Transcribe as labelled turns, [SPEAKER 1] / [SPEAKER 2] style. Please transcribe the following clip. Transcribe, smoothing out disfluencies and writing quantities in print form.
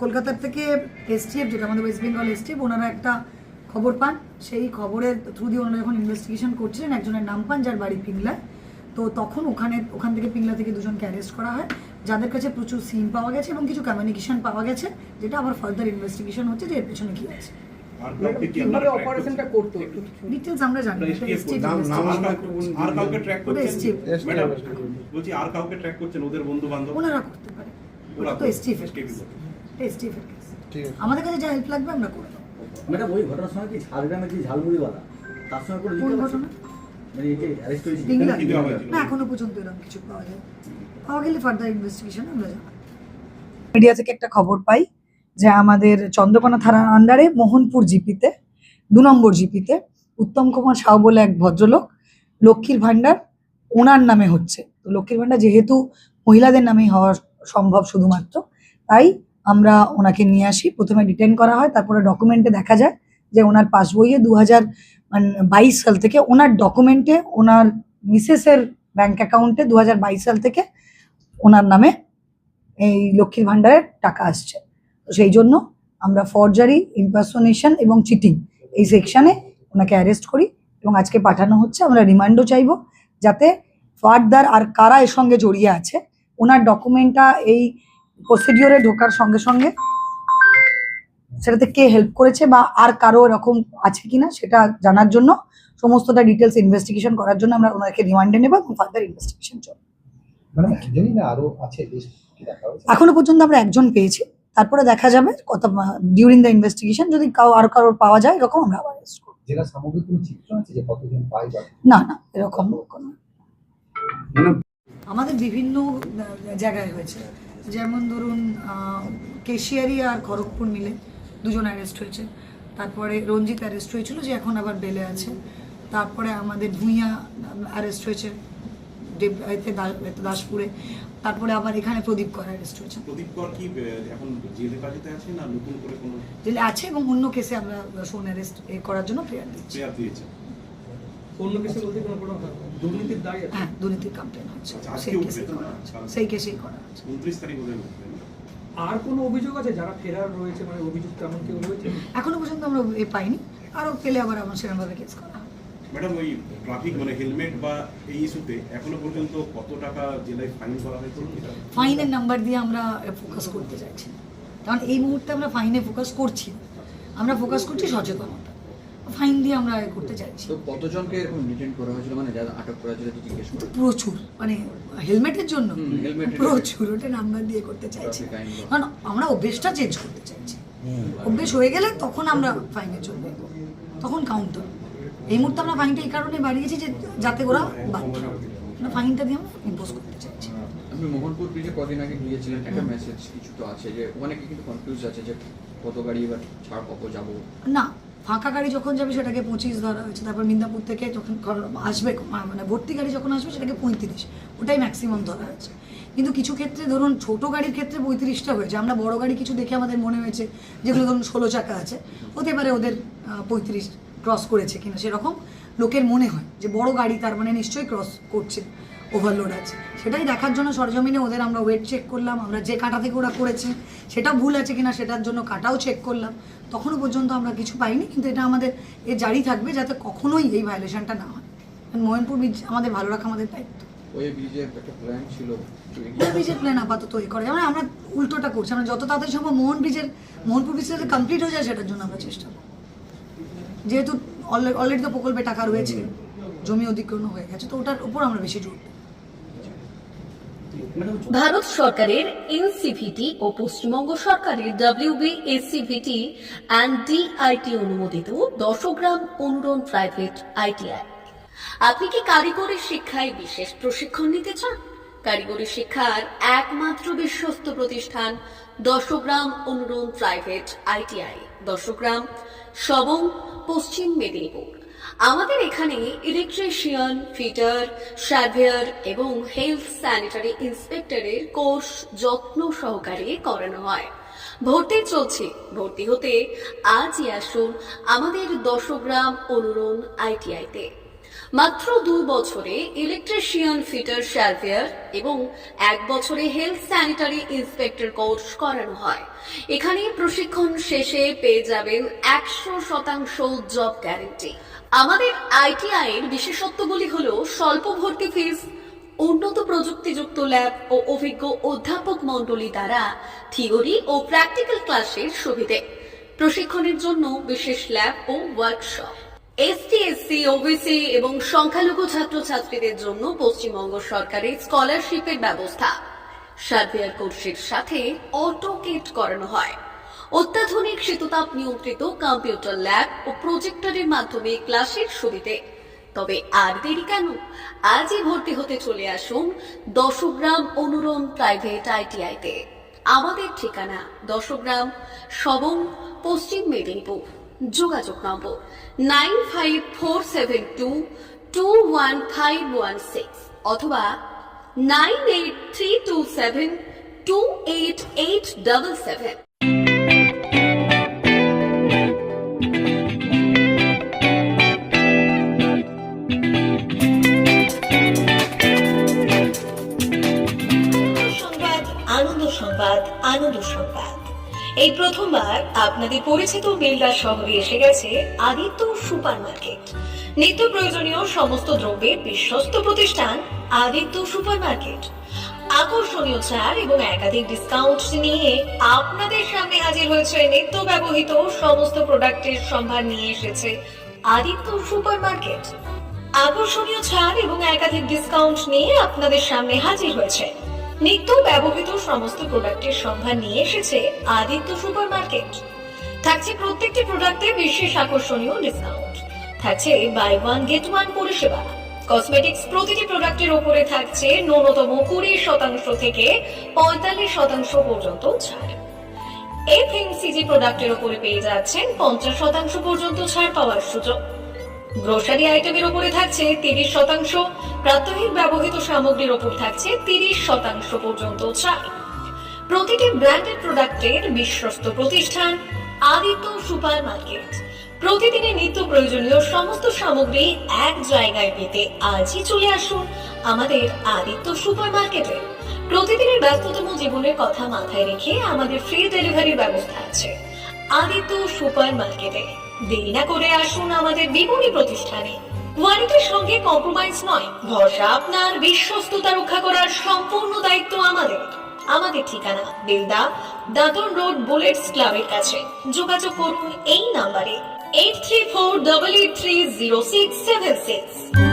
[SPEAKER 1] কলকাতার থেকে এসটিএফ, যেটা আমাদের ওয়েস্ট বেঙ্গল এসটিএফ, ওনারা একটা খবর পান। সেই খবরের থ্রু দিয়ে ওনারা যখন ইনভেস্টিগেশন করছিলেন, একজনের নাম পান যার বাড়ি পিংলায়। তো তখন ওখান থেকে পিংলা থেকে দুজনকে অ্যারেস্ট করা হয়, যাদের কাছে প্রচুর সিম পাওয়া গেছে এবং কিছু কমিউনিকেশন পাওয়া গেছে, যেটা আবার ফার্দার ইনভেস্টিগেশন হচ্ছে যে এর পেছনে কি আছে। ডিটেলস আমরা জানি না। ওনারা করতে পারে, ওটা তো এসটিএফ এর কেস। আমাদের কাছে যা হেল্প লাগবে আমরা করে দেবো।
[SPEAKER 2] ম্যাডাম, ওই ঘটনার সময় কি ঝাড়গ্রামের যে ঝালমুড়িওয়ালা তার সঙ্গে কোনো
[SPEAKER 1] কোন ঘটনা?
[SPEAKER 2] মানে এই যে অ্যারেস্ট হয়েছে
[SPEAKER 1] না, এখনো পর্যন্ত এরকম কিছু পাওয়া গেলে ফার্দার ইনভেস্টিগেশন আমরা জানাবো। মিডিয়া থেকে একটা খবর পাই যে আমাদের চন্দ্রকোনা থানার আন্ডারে মোহনপুর জিপিতে 2 নম্বর জিপিতে উত্তম কুমার সাউ বলে এক ভদ্রলোক, লক্ষ্মীর ভান্ডার ওনার নামে হচ্ছে। তো লক্ষ্মীর ভান্ডার যেহেতু মহিলাদের নামেই হওয়া সম্ভব শুধুমাত্র, তাই আমরা ওনাকে নিয়ে আসি। প্রথমে ডিটেন করা হয়, তারপরে ডকুমেন্টে দেখা যায় যে ওনার পাসবইয়ে 2022 সাল থেকে ওনার ডকুমেন্টে ওনার মিসেসের ব্যাংক অ্যাকাউন্টে 2022 সাল থেকে ওনার নামে এই লক্ষ্মীর ভান্ডারের টাকা আসছে। তো সেই জন্য আমরা ফরজারি, ইম্পারসোনেশন এবং চিটিং এই সেকশনে ওনাকে অ্যারেস্ট করি এবং আজকে পাঠানো হচ্ছে। আমরা রিমান্ডও চাইবো, যাতে ফার্দার আর কারা এর সঙ্গে জড়িয়ে আছে, ওনার ডকুমেন্টটা এই প্রসিডিওরে ঢোকার সঙ্গে সঙ্গে সেটাতে কে হেল্প করেছে বা আর কারো এরকম আছে কিনা সেটা জানার জন্য, সমস্তটা ডিটেলস ইনভেস্টিগেশন করার জন্য আমরা ওনাকে রিমান্ডে নেব এবং ফার্দার ইনভেস্টিগেশন চলবে। এখনো পর্যন্ত আমরা একজন পেয়েছি, তারপরে দেখা যাবে কত ডিউরিং দ্য ইনভেস্টিগেশন যদি আরো কারোর পাওয়া যায়, এরকম আমরা আবার অ্যারেস্ট করব।
[SPEAKER 3] জেলা সামগ্রিক কোনো চিত্র আছে যে কতজন পাই বা
[SPEAKER 1] না, এরকম কোনো। আমাদের বিভিন্ন জায়গায় হয়েছে, যেমন ধরুন কেশিয়ারি আর খড়গপুর মিলে 2 জন অ্যারেস্ট হয়েছে। তারপরে রঞ্জিত অ্যারেস্ট হয়েছিল, যে এখন আবার বেলে আছে। তারপরে আমাদের ভুঁইয়া অ্যারেস্ট হয়েছে দাসপুরে। তারপরে আবার এখানে প্রদীপ কর অ্যারেস্ট হয়েছে।
[SPEAKER 4] প্রদীপ কর কি এখন জেলে কাজে আছে না নতুন করে কোনো
[SPEAKER 1] জেলে আছে এবং অন্য কেসে আমরা শোন অ্যারেস্ট করার জন্য প্রেয়ার দিয়েছি।
[SPEAKER 5] অন্য কেসে বলতে কোনো দুর্নীতির দায় আছে?
[SPEAKER 1] হ্যাঁ, দুর্নীতির কমপ্লেন হচ্ছে, সেই কেসেই করা হচ্ছে।
[SPEAKER 4] 29 তারিখ হলে
[SPEAKER 5] আর কোনো অভিযোগ আছে যারা ফেরার রয়েছে, মানে অভিযুক্ত এমন কেউ রয়েছে?
[SPEAKER 1] এখনো পর্যন্ত আমরা পাইনি, আরও পেলে আবার আমার সেরকমভাবে কেস করা হবে।
[SPEAKER 4] ম্যাডাম, ওই ট্রাফিক মানে হেলমেট বা এই ইস্যুতে এখনো পর্যন্ত কত টাকা জেলায় ফাইন করা হয়েছে?
[SPEAKER 1] ফাইনের নাম্বার দিয়ে আমরা ফোকাস করতে চাইছি, কারণ এই মুহূর্তে আমরা ফাইনে ফোকাস করছি, আমরা ফোকাস করছি সচেতনতা। ফাইন দিয়ে আমরা করতে চাইছি।
[SPEAKER 2] তো কতজনকে এরকম ডিটেইন করা হয়েছিল, মানে যারা আটক করা হয়েছিল জিজ্ঞেস করতে?
[SPEAKER 1] প্রচুর, মানে হেলমেটের জন্য প্রচুর, ওটা নাম্বার দিয়ে করতে চাইছি, কারণ আমরা অভ্যেসটা চেঞ্জ করতে চাইছি। অভ্যেস হয়ে গেলে তখন আমরা ফাইনে চলবে, তখন কাউন্ট হবে। এই মুহূর্তে আমরা ফাইনটা এই কারণে বাড়িয়েছি যে যাতে ওরা বাধ্য, ফাইনটা দিয়ে আমরা ইম্পোজ করতে চাইছি।
[SPEAKER 2] আপনি মোহনপুর ব্রিজে কদিন আগে গিয়েছিলেন, একটা মেসেজ কিছু তো আছে যে অনেকে কিন্তু কনফিউজ আছে যে কত গাড়ি এবার ছাড় কত যাবো।
[SPEAKER 1] না, ফাঁকা গাড়ি যখন যাবে সেটাকে 25 ধরা হয়েছে। তারপর মিদনাপুর থেকে যখন আসবে, মানে ভর্তি গাড়ি যখন আসবে সেটাকে 35, ওটাই ম্যাক্সিমাম ধরা হয়েছে। কিন্তু কিছু ক্ষেত্রে ধরুন ছোট গাড়ির ক্ষেত্রে 35টা হয়েছে। আমরা বড় গাড়ি কিছু দেখে আমাদের মনে হয়েছে, যেগুলো ধরুন 16 চাকা আছে, হতে পারে ওদের 35 ক্রস করেছে কিনা, সেরকম লোকের মনে হয় যে বড় গাড়ি তার মানে নিশ্চয়ই ক্রস করছে, ওভারলোড আছে। সেটাই দেখার জন্য সরজমিনে ওদের আমরা ওয়েট চেক করলাম, আমরা যে কাঁটা থেকে ওরা করেছে সেটা ভুল আছে কিনা সেটার জন্য কাঁটাও চেক করলাম। তখনও পর্যন্ত আমরা কিছু পাইনি, কিন্তু এটা আমাদের জারি থাকবে যাতে কখনোই এই ভায়োলেশনটা না হয়। মোহনপুর ব্রিজ আমাদের ভালো রাখা আমাদের দায়িত্ব।
[SPEAKER 2] ওই ব্রিজে একটা প্ল্যান ছিল,
[SPEAKER 1] ওই ব্রিজের প্ল্যান আপাতত করে মানে আমরা উল্টোটা করছি, আমরা যত তাড়াতাড়ি সম্ভব মোহনপুর ব্রিজটা যাতে কমপ্লিট হয়ে যায় সেটার জন্য আমরা চেষ্টা করব। যেহেতু অলরেডি তো প্রকল্পে টাকা রয়েছে, জমি অধিগ্রহণ হয়ে গেছে, তো ওটার উপর আমরা বেশি জোর।
[SPEAKER 6] ভারত সরকারের এনসিভিটি ও পশ্চিমবঙ্গ সরকারের WBSCVT অ্যান্ড DIT অনুমোদিত 10 গ্রাম অনুরণ প্রাইভেট ITI। আপনি কি কারিগরি শিক্ষায় বিশেষ প্রশিক্ষণ নিতে চান? কারিগরি শিক্ষার একমাত্র বিশ্বস্ত প্রতিষ্ঠান 10 গ্রাম অনুরণ প্রাইভেট ITI, 10 গ্রাম, সবং, পশ্চিম মেদিনীপুর। আমাদের এখানে ইলেকট্রিশিয়ান, ফিটার, সার্ভেয়ার এবং হেলথ স্যানিটারি ইন্সপেক্টরের কোর্স যত্ন সহকারে করানো হয়। ভর্তি চলছে। ভর্তি হতে আজই আসুন আমাদের 10 গ্রাম অনুরণ ITI-তে। মাত্র 2 বছরে ইলেকট্রিশিয়ান ফিটার সার্ভেয়ার এবং 1 বছরে হেলথ স্যানিটারি ইন্সপেক্টর কোর্স করানো হয়। এখানে প্রশিক্ষণ শেষে পেয়ে যাবেন 100% জব গ্যারান্টি। আমাদের আইটিআই এর বিশেষত্বগুলি হলো স্বল্প ভর্তি ফিস, উন্নত প্রযুক্তিযুক্ত ল্যাব ও অভিজ্ঞ অধ্যাপক মণ্ডলী দ্বারা থিওরি ও প্র্যাকটিক্যাল ক্লাসের সুবিধে, প্রশিক্ষণের জন্য বিশেষ ল্যাব ও ওয়ার্কশপ, এসটি, এসসি, ওবিসি এবং সংখ্যালঘু ছাত্রছাত্রীদের জন্য পশ্চিমবঙ্গ সরকারের স্কলারশিপের ব্যবস্থা। সার্ভেয়ার কোর্সের সাথে অটোকেট করানো হয়। অত্যাধুনিক শীততাপ নিয়ন্ত্রিত কম্পিউটার ল্যাব ও প্রজেক্টরের মাধ্যমে ক্লাসের সুবিধে। তবে আর দেরি কেন, আজই ভর্তি হতে চলে আসুন দশগ্রাম অনুরণ প্রাইভেট আইটিআইতে। আমাদের ঠিকানা দশগ্রাম, সবং, পশ্চিম মেদিনীপুর। যোগাযোগ নম্বর 9547221516 অথবা 9832728877।
[SPEAKER 7] আনন্দ সংবাদ, আনন্দ সংবাদ। এই প্রথমবার আপনাদের পরিচিত বেলদা শহরে এসে গেছে আদিত্য সুপার মার্কেট। নিত্য প্রয়োজনীয় সমস্ত দ্রব্যের বিশ্বস্ত প্রতিষ্ঠান আদিত্য সুপার মার্কেট। আকর্ষণীয় ছাড় এবং একাধিক ডিসকাউন্ট নিয়ে আপনাদের সামনে হাজির হয়েছে। নিত্য ব্যবহৃত সমস্ত প্রোডাক্টের সম্ভার নিয়ে এসেছে আদিত্য সুপার মার্কেট। আকর্ষণীয় ছাড় এবং একাধিক ডিসকাউন্ট নিয়ে আপনাদের সামনে হাজির হয়েছে। নিত্য ব্যবহৃত সমস্ত প্রোডাক্টের সম্ভার নিয়ে এসেছে আদিত্য সুপার মার্কেট। থাকছে প্রত্যেকটি প্রোডাক্টে বিশেষ আকর্ষণীয় ডিসকাউন্ট, থাকছে বাই ওয়ান গেট ওয়ান পরিষেবা। কসমেটিক্স প্রতিটি প্রোডাক্টের উপরে থাকছে ন্যূনতম 20% থেকে 45% পর্যন্ত ছাড়। এফএমসিজি প্রোডাক্টের উপরে পেয়ে যাচ্ছেন 50% পর্যন্ত ছাড় পাওয়ার সুযোগ। গ্রোসারি আইটেমের উপরে থাকছে 30%, প্রাত্যহিক ব্যবহৃত সামগ্রীর উপর থাকছে 30% পর্যন্ত ছাড়। প্রতিটি ব্র্যান্ডেড প্রোডাক্টের বিশ্বস্ত প্রতিষ্ঠান আদিত্য সুপার মার্কেট। প্রতিদিনের নিত্য প্রয়োজনীয় সমস্ত সামগ্রী এক জায়গায় পেতে আজই চলে আসুন আমাদের আদিত্য সুপার মার্কেটে। প্রতিদিনের ব্যস্ততম জীবনের কথা মাথায় রেখে আমাদের ফ্রি ডেলিভারির ব্যবস্থা আছে আদিত্য সুপার মার্কেটে। দেরি না করে আসুন আমাদের বিপণী প্রতিষ্ঠানে। কোয়ালিটির সঙ্গে কম্প্রোমাইজ নয়, ভরসা আপনার, বিশ্বস্ততা রক্ষা করার সম্পূর্ণ দায়িত্ব আমাদের। আমাদের ঠিকানা বেলদা, দাদন রোড, বুলেটস ক্লাবের কাছে। যোগাযোগ করুন এই নাম্বারে 8348830676।